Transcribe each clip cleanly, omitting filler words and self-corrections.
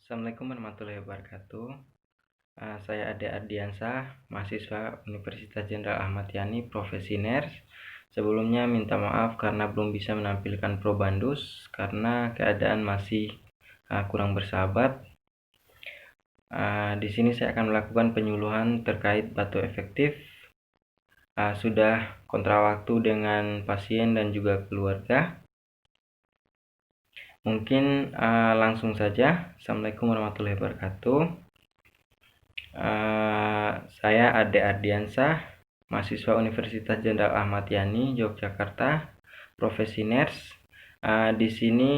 Assalamualaikum warahmatullahi wabarakatuh. Saya Ade Ardiansah, mahasiswa Universitas Jenderal Ahmad Yani, profesi ners. Sebelumnya minta maaf karena belum bisa menampilkan probandus karena keadaan masih kurang bersahabat. Di sini saya akan melakukan penyuluhan terkait batu efektif. Sudah kontra waktu dengan pasien dan juga keluarga. Mungkin langsung saja. Assalamualaikum warahmatullahi wabarakatuh. Saya Ade Ardiansah, mahasiswa Universitas Jenderal Ahmad Yani, Yogyakarta, profesi ners. Di sini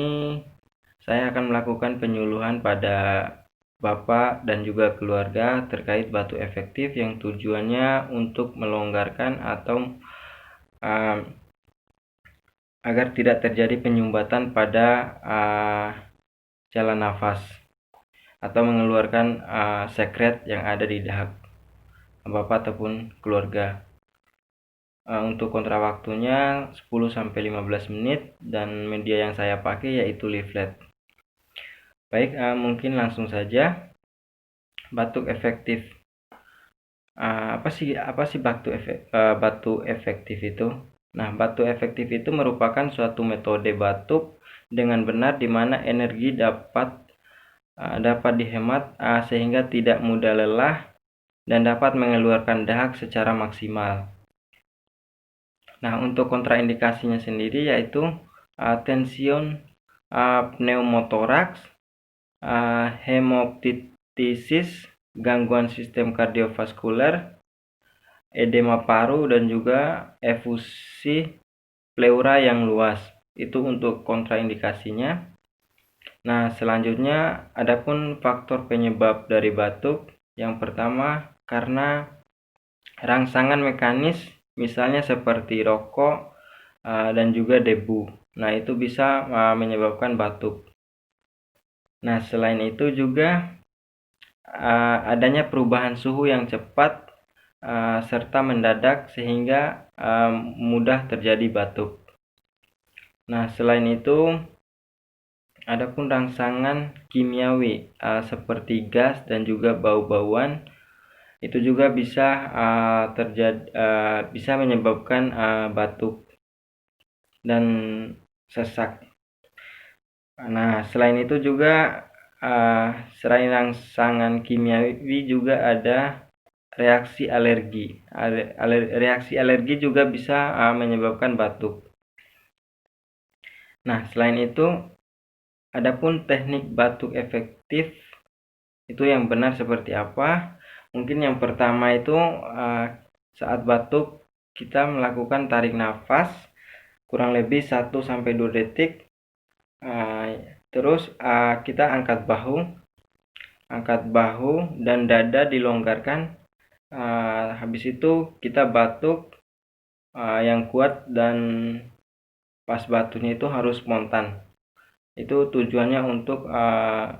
saya akan melakukan penyuluhan pada Bapak dan juga keluarga terkait batu efektif yang tujuannya untuk melonggarkan atau agar tidak terjadi penyumbatan pada jalan nafas atau mengeluarkan sekret yang ada di dahak Bapak ataupun keluarga. Untuk kontra waktunya 10-15 menit dan media yang saya pakai yaitu leaflet. Baik, mungkin langsung saja. Batuk efektif. Apa sih batu efektif itu? Nah, batu efektif itu merupakan suatu metode batuk dengan benar di mana energi dapat dihemat sehingga tidak mudah lelah dan dapat mengeluarkan dahak secara maksimal. Nah, untuk kontraindikasinya sendiri yaitu tension pneumotoraks, hemoptysis, gangguan sistem kardiovaskuler, edema paru, dan juga efusi pleura yang luas. Itu untuk kontraindikasinya. Nah, selanjutnya adapun faktor penyebab dari batuk. Yang pertama, karena rangsangan mekanis misalnya seperti rokok dan juga debu. Nah, itu bisa menyebabkan batuk. Nah, selain itu juga adanya perubahan suhu yang cepat serta mendadak sehingga mudah terjadi batuk. Nah, selain itu adapun rangsangan kimiawi seperti gas dan juga bau-bauan itu juga bisa menyebabkan batuk dan sesak. Nah, selain itu juga selain rangsangan kimiawi juga ada reaksi alergi. Reaksi alergi juga bisa menyebabkan batuk. Nah, selain itu adapun teknik batuk efektif itu yang benar seperti apa? Mungkin yang pertama itu saat batuk kita melakukan tarik nafas kurang lebih 1-2 detik. Terus kita angkat bahu dan dada dilonggarkan. Habis itu kita batuk yang kuat dan pas batuknya itu harus spontan. Itu tujuannya untuk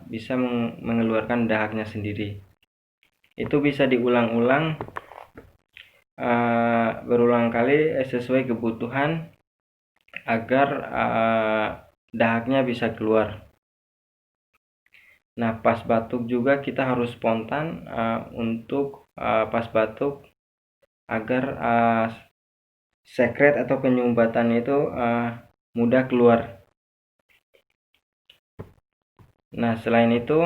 bisa mengeluarkan dahaknya sendiri. Itu bisa diulang-ulang berulang kali sesuai kebutuhan agar dahaknya bisa keluar. Nah, pas batuk juga kita harus spontan untuk pas batuk agar sekret atau penyumbatan itu mudah keluar. Nah, selain itu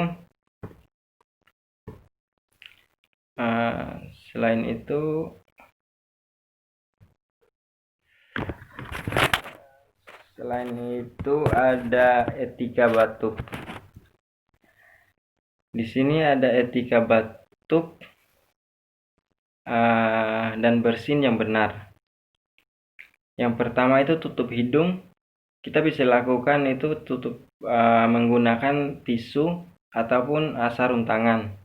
ada etika batuk. Di sini ada etika batuk dan bersin yang benar. Yang pertama itu tutup hidung. Kita bisa lakukan itu menggunakan tisu ataupun sarung tangan.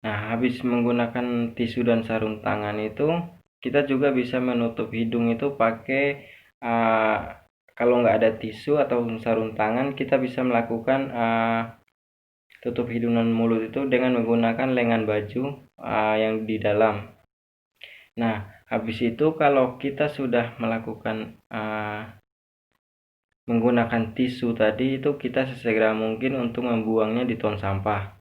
Nah, habis menggunakan tisu dan sarung tangan itu, kita juga bisa menutup hidung itu pakai kalau nggak ada tisu atau sarung tangan, kita bisa melakukan tutup hidung dan mulut itu dengan menggunakan lengan baju yang di dalam. Nah, habis itu kalau kita sudah melakukan menggunakan tisu tadi itu kita sesegera mungkin untuk membuangnya di tong sampah.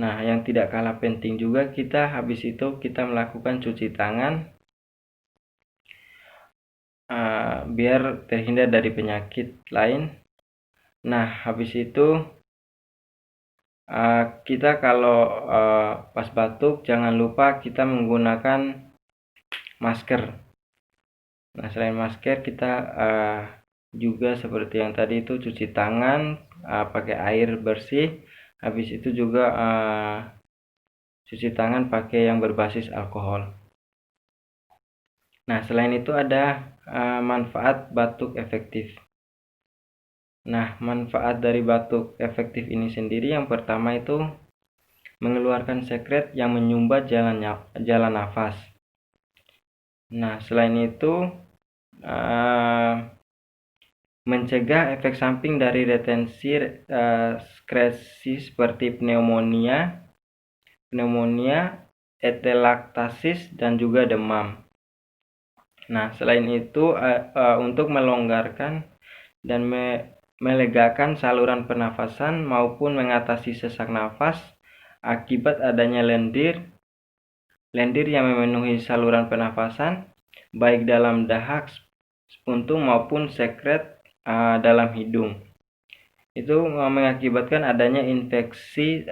Nah, yang tidak kalah penting juga kita habis itu kita melakukan cuci tangan biar terhindar dari penyakit lain. Nah, habis itu kita kalau pas batuk jangan lupa kita menggunakan masker. Nah, selain masker kita juga seperti yang tadi itu cuci tangan pakai air bersih. Habis itu juga cuci tangan pakai yang berbasis alkohol. Nah, selain itu ada manfaat batuk efektif. Nah, manfaat dari batuk efektif ini sendiri yang pertama itu mengeluarkan sekret yang menyumbat jalan nafas. Nah, selain itu mencegah efek samping dari retensi sekresi seperti pneumonia, etelaktasis, dan juga demam. Nah, selain itu untuk melonggarkan dan melegakan saluran pernafasan maupun mengatasi sesak nafas akibat adanya lendir yang memenuhi saluran pernafasan baik dalam dahak, puntung maupun sekret dalam hidung. Itu mengakibatkan adanya infeksi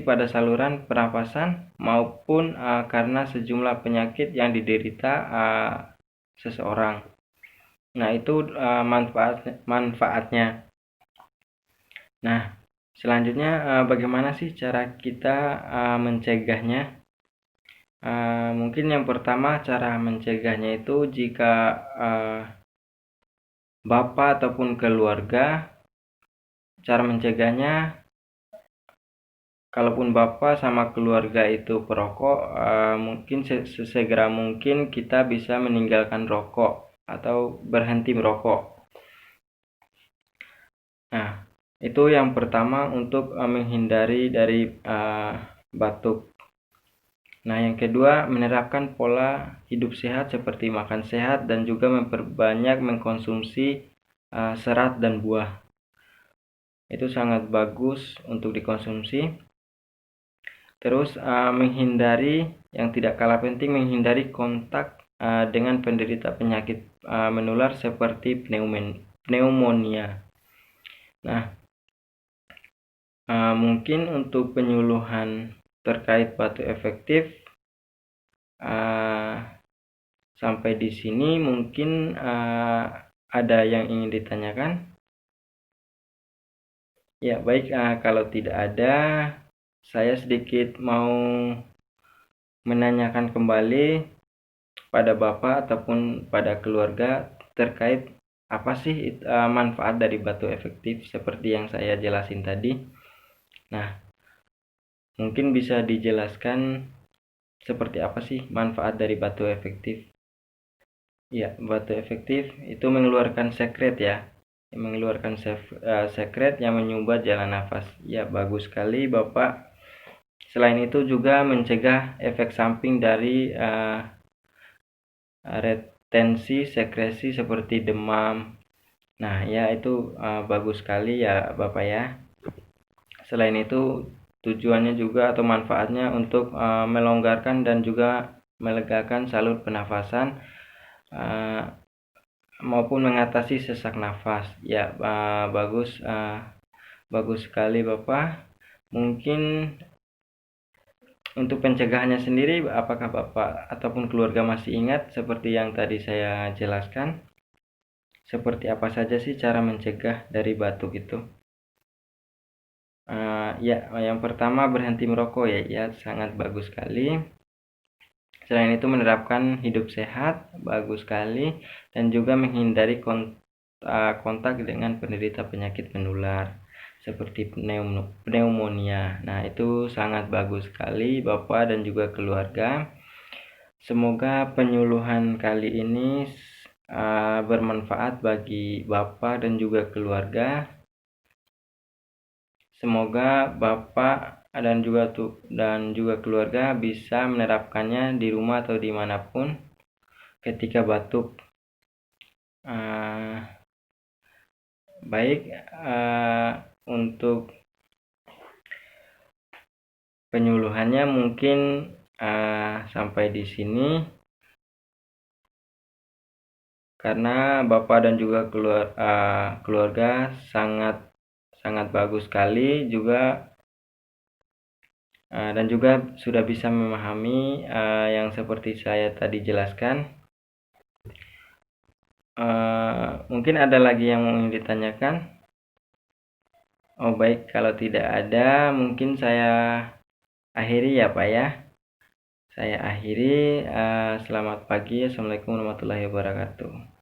pada saluran pernafasan maupun karena sejumlah penyakit yang diderita seseorang. Nah, itu manfaatnya. Nah, selanjutnya bagaimana sih cara kita mencegahnya? Mungkin yang pertama cara mencegahnya itu jika bapak ataupun keluarga, cara mencegahnya kalaupun bapak sama keluarga itu perokok, mungkin sesegera mungkin kita bisa meninggalkan rokok atau berhenti merokok. Nah, itu yang pertama untuk menghindari dari batuk. Nah, yang kedua menerapkan pola hidup sehat seperti makan sehat dan juga memperbanyak mengkonsumsi serat dan buah. Itu sangat bagus untuk dikonsumsi. Terus menghindari, yang tidak kalah penting, menghindari kontak dengan penderita penyakit menular seperti pneumonia. Nah, mungkin untuk penyuluhan terkait batuk efektif sampai di sini mungkin ada yang ingin ditanyakan? Ya, baik, kalau tidak ada, saya sedikit mau menanyakan kembali pada Bapak ataupun pada keluarga terkait apa sih manfaat dari batuk efektif seperti yang saya jelasin tadi. Nah, mungkin bisa dijelaskan seperti apa sih manfaat dari batuk efektif? Ya, batuk efektif itu mengeluarkan sekret ya. Mengeluarkan sekret yang menyumbat jalan nafas. Ya, bagus sekali Bapak. Selain itu juga mencegah efek samping dari retensi sekresi seperti demam. Nah, ya itu bagus sekali ya Bapak ya. Selain itu tujuannya juga atau manfaatnya untuk melonggarkan dan juga melegakan salur pernafasan maupun mengatasi sesak nafas. Ya, bagus sekali Bapak. Mungkin untuk pencegahannya sendiri, apakah Bapak ataupun keluarga masih ingat seperti yang tadi saya jelaskan? Seperti apa saja sih cara mencegah dari batuk itu? Ya, yang pertama berhenti merokok ya, sangat bagus sekali. Selain itu menerapkan hidup sehat, bagus sekali, dan juga menghindari kontak dengan penderita penyakit menular seperti pneumonia. Nah, itu sangat bagus sekali Bapak dan juga keluarga. Semoga penyuluhan kali ini bermanfaat bagi Bapak dan juga keluarga. Semoga Bapak dan juga keluarga bisa menerapkannya di rumah atau dimanapun ketika batuk. Baik, untuk penyuluhannya mungkin sampai di sini, karena Bapak dan juga keluarga sangat bagus sekali juga, dan juga sudah bisa memahami yang seperti saya tadi jelaskan. Mungkin ada lagi yang mau ditanyakan? Oh baik, kalau tidak ada mungkin saya akhiri ya Pak ya. Saya akhiri. Selamat pagi. Assalamualaikum warahmatullahi wabarakatuh.